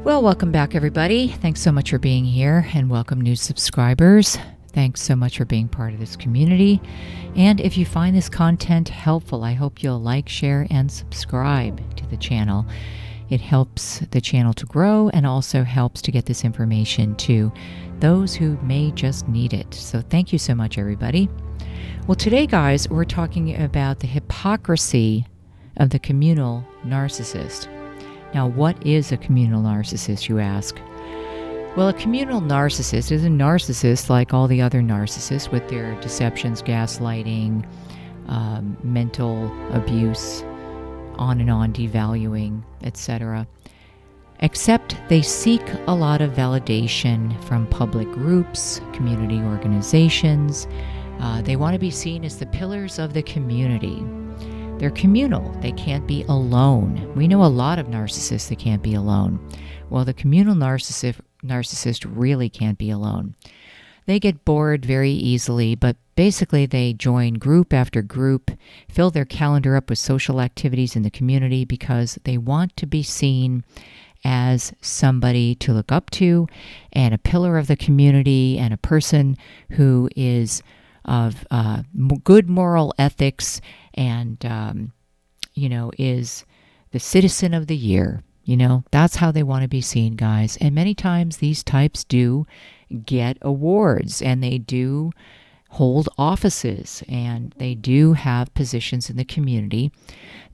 Well, welcome back, everybody. Thanks so much for being here, and welcome new subscribers. Thanks so much for being part of this community. And if you find this content helpful, I hope you'll like, share, and subscribe to the channel. It helps the channel to grow and also helps to get this information to those who may just need it. So thank you so much, everybody. Well, today, guys, we're talking about the hypocrisy of the communal narcissist. Now, what is a communal narcissist, you ask? Well, a communal narcissist is a narcissist like all the other narcissists with their deceptions, gaslighting, mental abuse, on and on, devaluing, etc. Except they seek a lot of validation from public groups, community organizations. They want to be seen as the pillars of the community. They're communal. They can't be alone. We know a lot of narcissists that can't be alone. Well, the communal narcissist really can't be alone. They get bored very easily, but basically they join group after group, fill their calendar up with social activities in the community because they want to be seen as somebody to look up to and a pillar of the community and a person who is of good moral ethics and, is the citizen of the year. That's how they want to be seen, guys. And many times these types do get awards and they do hold offices and they do have positions in the community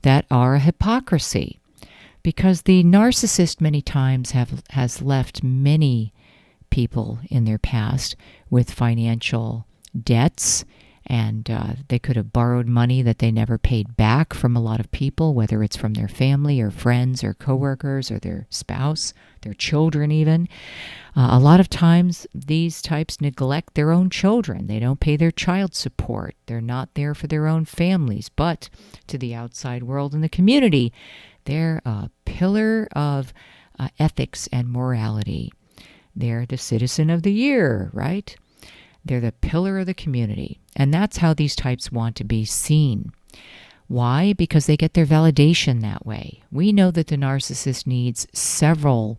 that are a hypocrisy. Because the narcissist many times has left many people in their past with financial debts, and they could have borrowed money that they never paid back from a lot of people, whether it's from their family or friends or coworkers or their spouse, their children even. A lot of times these types neglect their own children. They don't pay their child support. They're not there for their own families, but to the outside world and the community, they're a pillar of ethics and morality. They're the citizen of the year, right? They're the pillar of the community. And that's how these types want to be seen. Why? Because they get their validation that way. We know that the narcissist needs several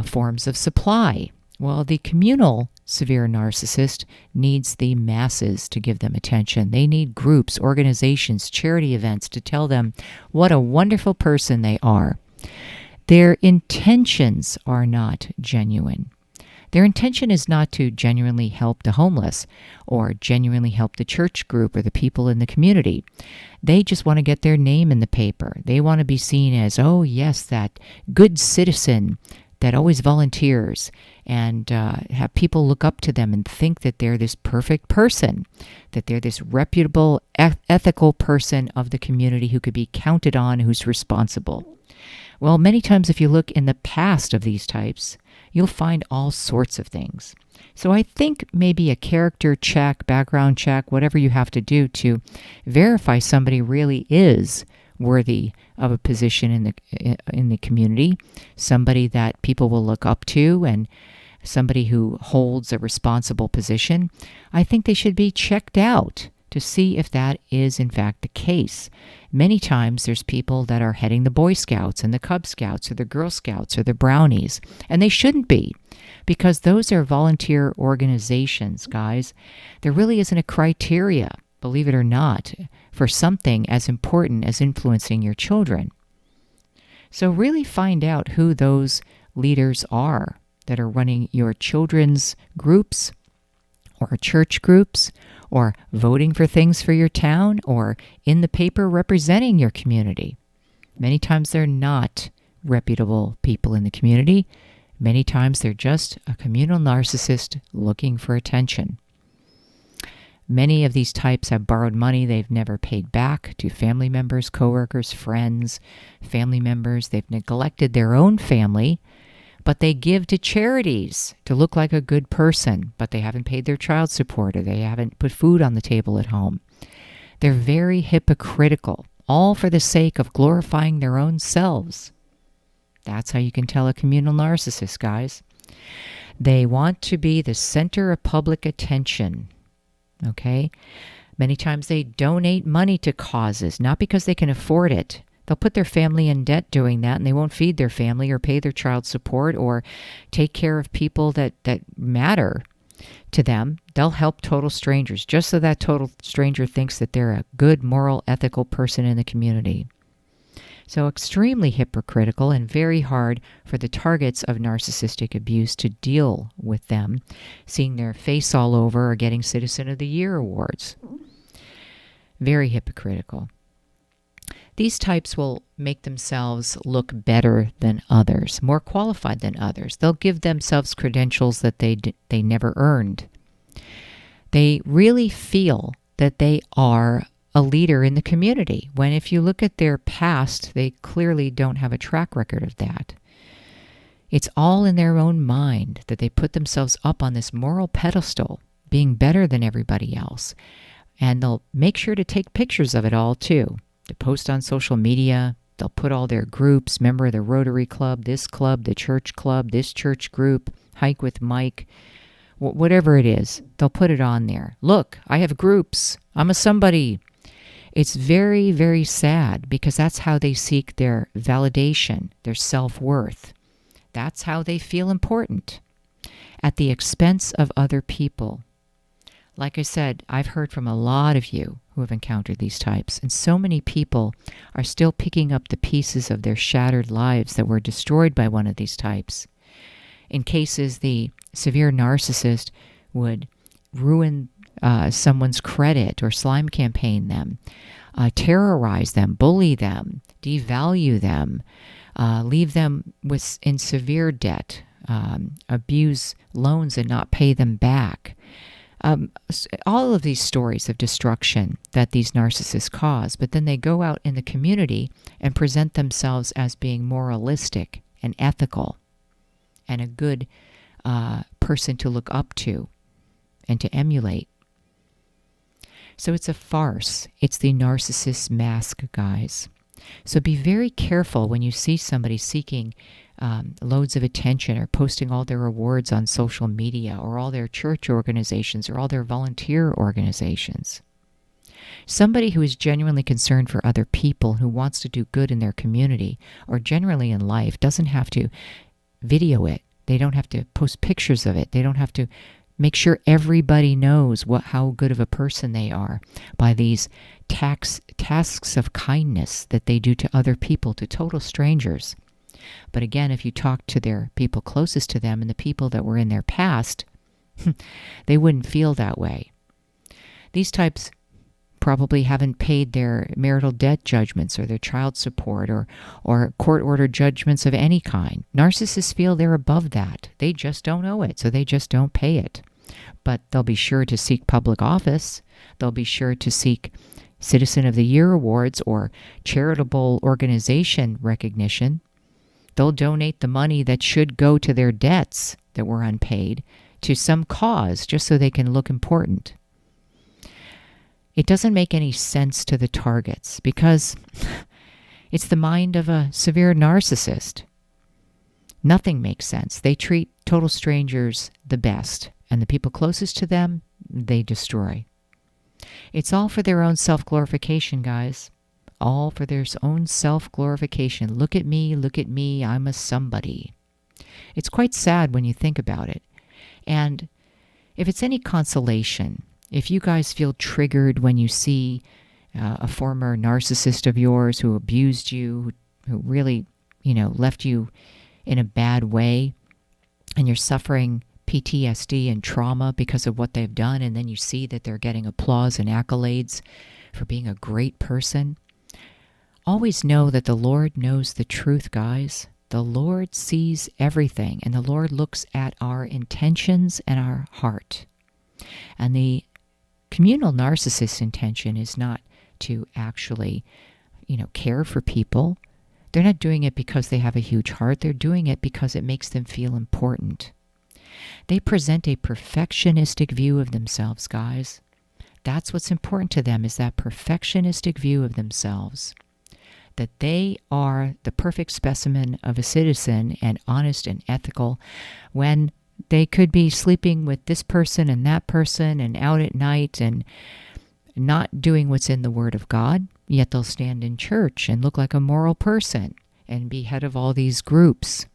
forms of supply. Well, the communal severe narcissist needs the masses to give them attention. They need groups, organizations, charity events to tell them what a wonderful person they are. Their intentions are not genuine. Their intention is not to genuinely help the homeless or genuinely help the church group or the people in the community. They just want to get their name in the paper. They want to be seen as, oh yes, that good citizen that always volunteers and have people look up to them and think that they're this perfect person, that they're this reputable, ethical person of the community who could be counted on, who's responsible. Well, many times if you look in the past of these types, you'll find all sorts of things. So I think maybe a character check, background check, whatever you have to do to verify somebody really is worthy of a position in the community, somebody that people will look up to and somebody who holds a responsible position. I think they should be checked out to see if that is in fact the case. Many times there's people that are heading the Boy Scouts and the Cub Scouts or the Girl Scouts or the Brownies, and they shouldn't be, because those are volunteer organizations, guys. There really isn't a criteria, believe it or not, for something as important as influencing your children. So really find out who those leaders are that are running your children's groups or church groups, or voting for things for your town, or in the paper representing your community. Many times they're not reputable people in the community. Many times they're just a communal narcissist looking for attention. Many of these types have borrowed money they've never paid back to family members, coworkers, friends, family members. They've neglected their own family, but they give to charities to look like a good person, but they haven't paid their child support or they haven't put food on the table at home. They're very hypocritical, all for the sake of glorifying their own selves. That's how you can tell a communal narcissist, guys. They want to be the center of public attention, okay? Many times they donate money to causes, not because they can afford it, They'll put their family in debt doing that, and they won't feed their family or pay their child support or take care of people that matter to them. They'll help total strangers just so that total stranger thinks that they're a good, moral, ethical person in the community. So extremely hypocritical and very hard for the targets of narcissistic abuse to deal with them, seeing their face all over or getting Citizen of the Year awards. Very hypocritical. These types will make themselves look better than others, more qualified than others. They'll give themselves credentials that they never earned. They really feel that they are a leader in the community, when if you look at their past, they clearly don't have a track record of that. It's all in their own mind that they put themselves up on this moral pedestal, being better than everybody else. And they'll make sure to take pictures of it all, too. To post on social media. They'll put all their groups, member of the Rotary Club, the church club, this church group, Hike with Mike, whatever it is, they'll put it on there. Look, I have groups. I'm a somebody. It's very, very sad because that's how they seek their validation, their self-worth. That's how they feel important, at the expense of other people. Like I said, I've heard from a lot of you who have encountered these types, and so many people are still picking up the pieces of their shattered lives that were destroyed by one of these types. In cases, the severe narcissist would ruin someone's credit or slime campaign them, terrorize them, bully them, devalue them, leave them in severe debt, abuse loans and not pay them back. All of these stories of destruction that these narcissists cause, but then they go out in the community and present themselves as being moralistic and ethical and a good person to look up to and to emulate. So it's a farce. It's the Narcissist Mask, guys. So be very careful when you see somebody seeking loads of attention or posting all their awards on social media or all their church organizations or all their volunteer organizations. Somebody who is genuinely concerned for other people, who wants to do good in their community or generally in life, doesn't have to video it. They don't have to post pictures of it. They don't have to make sure everybody knows how good of a person they are by these tasks of kindness that they do to other people, to total strangers. But again, if you talk to their people closest to them and the people that were in their past, they wouldn't feel that way. These types probably haven't paid their marital debt judgments or their child support or court-ordered judgments of any kind. Narcissists feel they're above that. They just don't owe it, so they just don't pay it. But they'll be sure to seek public office. They'll be sure to seek Citizen of the Year awards or charitable organization recognition. They'll donate the money that should go to their debts that were unpaid to some cause just so they can look important. It doesn't make any sense to the targets because it's the mind of a severe narcissist. Nothing makes sense. They treat total strangers the best, and the people closest to them, they destroy. It's all for their own self-glorification, guys. All for their own self-glorification. Look at me, I'm a somebody. It's quite sad when you think about it. And if it's any consolation, if you guys feel triggered when you see a former narcissist of yours who abused you, who really, left you in a bad way, and you're suffering PTSD and trauma because of what they've done, and then you see that they're getting applause and accolades for being a great person, always know that the Lord knows the truth, guys. The Lord sees everything, and the Lord looks at our intentions and our heart. And the communal narcissist intention is not to actually, care for people. They're not doing it because they have a huge heart. They're doing it because it makes them feel important. They present a perfectionistic view of themselves, guys. That's what's important to them, is that perfectionistic view of themselves. That they are the perfect specimen of a citizen and honest and ethical, when they could be sleeping with this person and that person and out at night and not doing what's in the Word of God, Yet they'll stand in church and look like a moral person and be head of all these groups.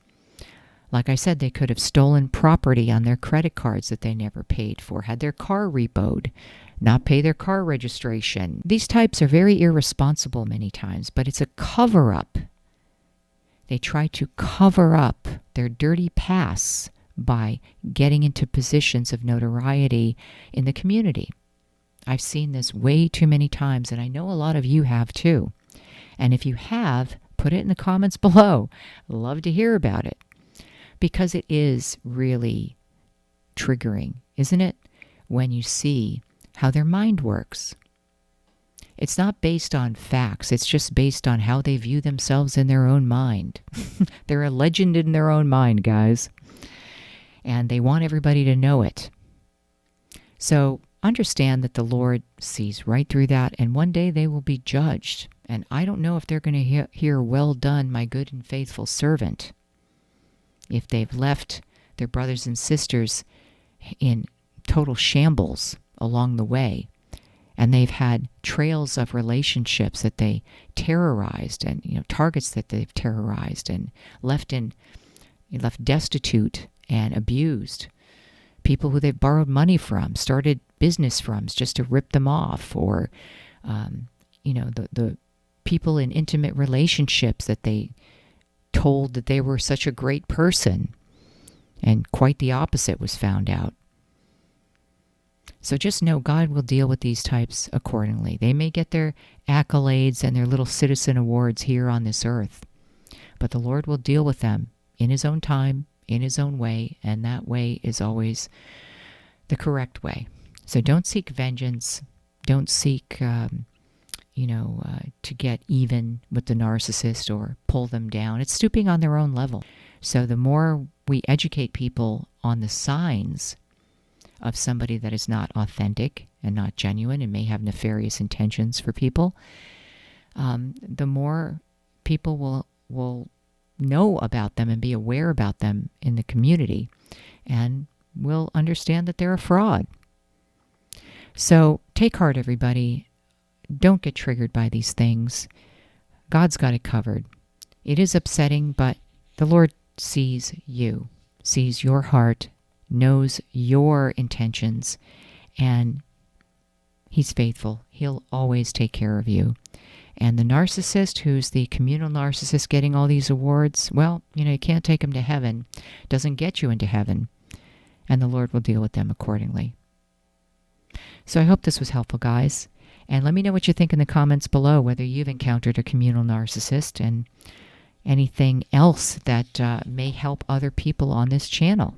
Like I said, they could have stolen property on their credit cards that they never paid for, had their car repoed, not pay their car registration. These types are very irresponsible many times, but it's a cover-up. They try to cover up their dirty past by getting into positions of notoriety in the community. I've seen this way too many times, and I know a lot of you have too. And if you have, put it in the comments below. Love to hear about it. Because it is really triggering, isn't it? When you see how their mind works. It's not based on facts. It's just based on how they view themselves in their own mind. They're a legend in their own mind, guys. And they want everybody to know it. So understand that the Lord sees right through that, and one day they will be judged. And I don't know if they're going to hear, "Well done, my good and faithful servant," if they've left their brothers and sisters in total shambles along the way, and they've had trails of relationships that they terrorized, and targets that they've terrorized and left destitute and abused, people who they've borrowed money from, started business from just to rip them off, or the people in intimate relationships that they told that they were such a great person, and quite the opposite was found out. So just know God will deal with these types accordingly. They may get their accolades and their little citizen awards here on this earth, but the Lord will deal with them in His own time, in His own way, and that way is always the correct way. So don't seek vengeance. Don't seek to get even with the narcissist or pull them down. It's stooping on their own level. So the more we educate people on the signs of somebody that is not authentic and not genuine and may have nefarious intentions for people, the more people will know about them and be aware about them in the community, and will understand that they're a fraud. So take heart, everybody. Don't get triggered by these things. God's got it covered. It is upsetting, but the Lord sees you, sees your heart, knows your intentions, and He's faithful. He'll always take care of you. And the narcissist, who's the communal narcissist getting all these awards, well, you can't take him to heaven. Doesn't get you into heaven. And the Lord will deal with them accordingly. So I hope this was helpful, guys. And let me know what you think in the comments below, whether you've encountered a communal narcissist and anything else that may help other people on this channel.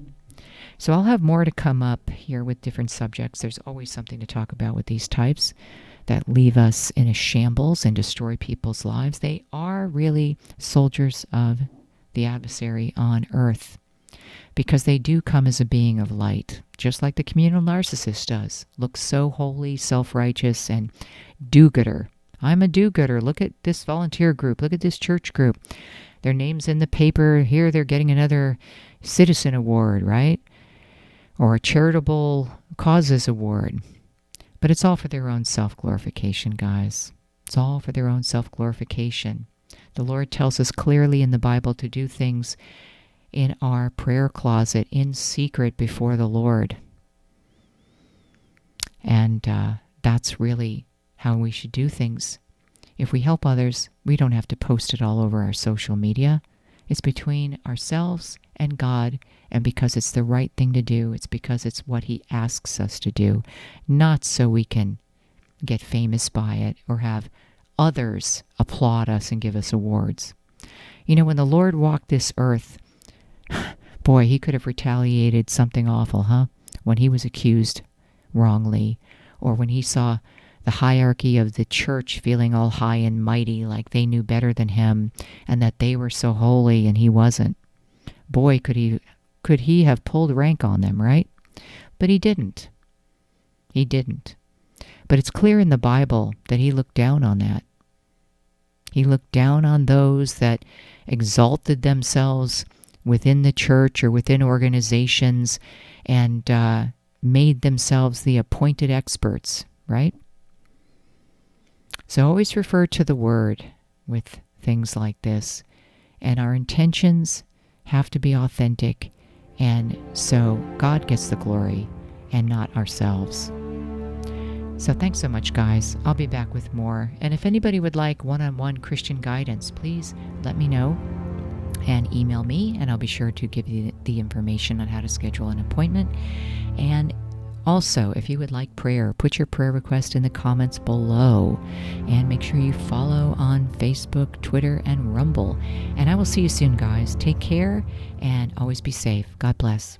So I'll have more to come up here with different subjects. There's always something to talk about with these types that leave us in a shambles and destroy people's lives. They are really soldiers of the adversary on earth, because they do come as a being of light, just like the communal narcissist does. Looks so holy, self-righteous, and do-gooder. I'm a do-gooder. Look at this volunteer group. Look at this church group. Their name's in the paper. Here they're getting another citizen award, right? Or a charitable causes award. But it's all for their own self-glorification, guys. It's all for their own self-glorification. The Lord tells us clearly in the Bible to do things in our prayer closet, in secret before the Lord. And that's really how we should do things. If we help others, we don't have to post it all over our social media. It's between ourselves and God, and because it's the right thing to do, it's because it's what He asks us to do, not so we can get famous by it or have others applaud us and give us awards. When the Lord walked this earth, boy, He could have retaliated something awful, huh? When He was accused wrongly, or when He saw the hierarchy of the church feeling all high and mighty, like they knew better than Him, and that they were so holy and He wasn't. Boy, could he have pulled rank on them, right? But He didn't. He didn't. But it's clear in the Bible that He looked down on that. He looked down on those that exalted themselves within the church or within organizations and made themselves the appointed experts, right? So always refer to the Word with things like this. And our intentions have to be authentic. And so God gets the glory and not ourselves. So thanks so much, guys. I'll be back with more. And if anybody would like one-on-one Christian guidance, please let me know and email me, and I'll be sure to give you the information on how to schedule an appointment. And also, if you would like prayer, put your prayer request in the comments below. And make sure you follow on Facebook, Twitter, and Rumble. And I will see you soon, guys. Take care and always be safe. God bless.